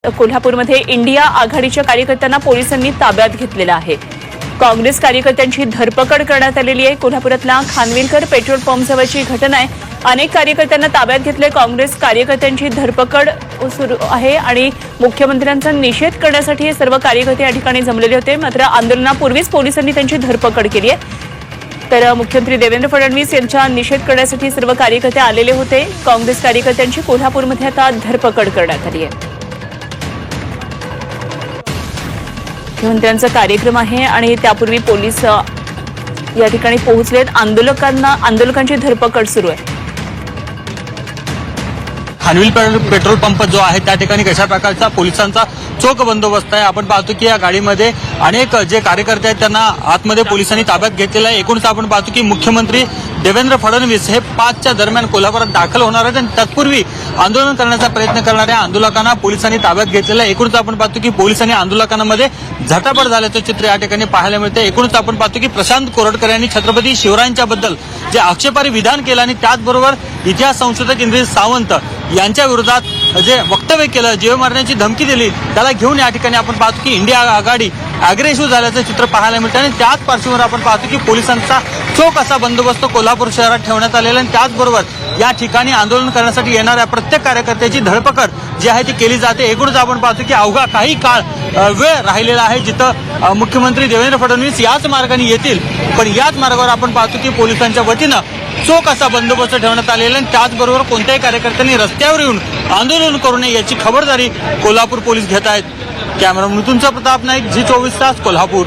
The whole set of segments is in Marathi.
कोल्हापूरमध्ये इंडिया आघाडीच्या कार्यकर्त्यांना पोलिसांनी ताब्यात घेतलेलं आहे। काँग्रेस कार्यकर्त्यांची धरपकड करण्यात आलेली आहे। कोल्हापुरातला खानविलकर पेट्रोल पंपजवळची घटना आहे। अनेक कार्यकर्त्यांना ताब्यात घेतले। काँग्रेस कार्यकर्त्यांची धरपकड सुरू आहे आणि मुख्यमंत्र्यांचा निषेध करण्यासाठी हे सर्व कार्यकर्ते या ठिकाणी जमलेले होते। मात्र आंदोलनापूर्वीच पोलिसांनी त्यांची धरपकड केली आहे। तर मुख्यमंत्री देवेंद्र फडणवीस यांचा निषेध करण्यासाठी सर्व कार्यकर्ते आलेले होते। काँग्रेस कार्यकर्त्यांची कोल्हापूरमध्ये आता धरपकड करण्यात आली आहे। मुख्यमंत्र्यांचा कार्यक्रम आहे आणि त्यापूर्वी पोलीस या ठिकाणी पोहोचलेत। आंदोलकांची धरपकड सुरू आहे। खानविल पेट्रोल पंप जो आहे त्या ठिकाणी कशा प्रकारचा पोलिसांचा चोख बंदोबस्त आहे। आपण पाहतो की या गाडीमध्ये अनेक जे कार्यकर्ते आहेत त्यांना आतमध्ये पोलिसांनी ताब्यात घेतलेलं आहे। एकूणच आपण पाहतो की मुख्यमंत्री देवेंद्र फडणवीस हे 5च्या दरम्यान कोल्हापुरात दाखल होणार आहेत आणि तत्पूर्वी आंदोलन करण्याचा प्रयत्न करणाऱ्या आंदोलकांना पोलिसांनी ताब्यात घेतलेलं आहे। एकूणच आपण पाहतो की पोलिसांनी आंदोलकांमध्ये झटापट झाल्याचं चित्र या ठिकाणी पाहायला मिळते। एकूणच आपण पाहतो की प्रशांत कोरटकर यांनी छत्रपती शिवरायांच्या बद्दल जे आक्षेपार्ह विधान केलं आणि त्याचबरोबर इतिहास संशोधक इंद्रजित सावंत यांच्या विरोधात जे वक्तव्य केलं, जीव मारण्याची धमकी दिली, त्याला घेऊन या ठिकाणी आपण पाहतो की इंडिया आघाडी अग्रेसिव्ह झाल्याचं चित्र पाहायला मिळतं आणि त्याच पार्श्वभूमीवर आपण पाहतो की पोलिसांचा चोख असा बंदोबस्त कोल्हापूर शहरात ठेवण्यात आलेला आणि त्याचबरोबर या ठिकाणी आंदोलन करण्यासाठी येणाऱ्या प्रत्येक कार्यकर्त्याची धरपकड जी आहे ती केली जाते। एकूणच आपण पाहतो की अवघा काही काळ वेळ राहिलेला आहे जिथं मुख्यमंत्री देवेंद्र फडणवीस याच मार्गाने येतील, पण याच मार्गावर आपण पाहतो की पोलिसांच्या वतीनं चोख असा बंदोबस्त ठेवण्यात आलेला आणि त्याचबरोबर कोणत्याही कार्यकर्त्यांनी रस्त्यावर येऊन आंदोलन करू नये याची खबरदारी कोल्हापूर पोलीस घेत आहेत। कॅमेरामन तुमचा प्रताप नाईक, झी24 तास, कोल्हापूर।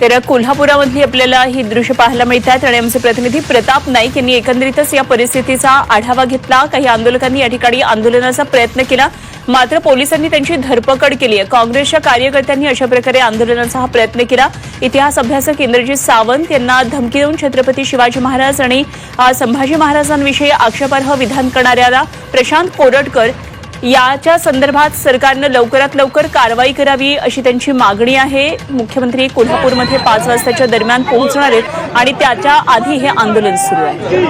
तर कोल्हापुरामधली आपल्याला ही दृश्य पाहायला मिळतात आणि आमचे प्रतिनिधी प्रताप नाईक यांनी एकंदरीतच या परिस्थितीचा आढावा घेतला। काही आंदोलकांनी या ठिकाणी आंदोलनाचा प्रयत्न केला, मात्र पोलिसांनी त्यांची धरपकड केली आहे। काँग्रेसच्या कार्यकर्त्यांनी अशा प्रकारे आंदोलनाचा हा प्रयत्न केला। इतिहास अभ्यासक इंद्रजित सावंत यांना धमकी देऊन छत्रपती शिवाजी महाराज आणि संभाजी महाराजांविषयी आक्षेपार्ह विधान करणाऱ्याला प्रशांत कोरटकर याच्या संदर्भात सरकारनं लवकरात लवकर कारवाई करावी अशी त्यांची मागणी आहे। मुख्यमंत्री कोल्हापूरमध्ये 5 वाजताच्या दरम्यान पोहोचणार आहेत आणि त्याच्या आधी हे आंदोलन सुरू आहे।